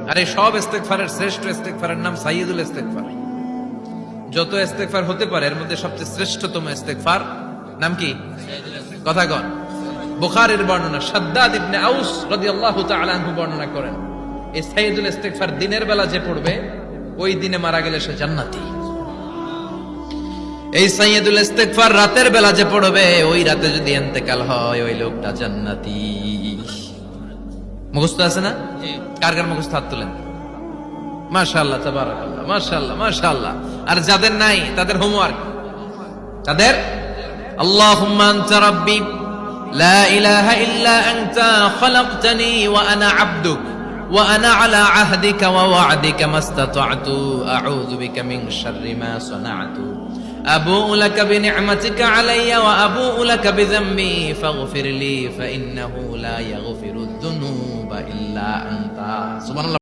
আর এই সব ইস্তেগফারের শ্রেষ্ঠ ইস্তেগফারের নাম সাইয়্যিদুল ইস্তেগফার। যত ইস্তেগফার হতে পারে এর মধ্যে সবচেয়ে শ্রেষ্ঠতম ইস্তেগফার নাম কি? কথা কন। বুখারীর বর্ণনা, শাদ্দাদ ইবনে আউস রাদিয়াল্লাহু তাআলা আনহু বর্ণনা করেন, এই সাইয়্যিদুল ইস্তেগফার দিনের বেলা যে পড়বে ওই দিনে মারা গেলে সে জান্নাতি। এই সাইয়্যিদুল ইস্তেগফার রাতের বেলা যে পড়বে ওই রাতে যদি ইন্তেকাল হয় ওই লোকটা জান্নাতি। মুখস্থ আছে না? কার কার মুখস্থ হাত তুলেন। মাশাআল্লাহ, তাবারাকাল্লাহ, মাশাআল্লাহ, মাশাআল্লাহ। আর যাদের নাই তাদের হোমওয়ার্ক, তাদের আল্লাহুম্মা আনতা রাব্বি লা ইলাহা ইল্লা আনতা খালাকতানি ওয়া আনা আবদুক ওয়া আনা আলা আহদিকা ওয়া ওয়া'দিকা মাস্তাতা'তু আউযু বিকা মিন শাররি মা সানা'তু আবুউ লাকা বিনি'মাতিকা আলাইয়া ওয়া আবুউ লাকা বিযামবি ফাগফিরলি ফা ইন্নাহু লা ইয়াগফিরুদ দুনুবা ইল্লা আনতা। সুবহানাল্লাহ।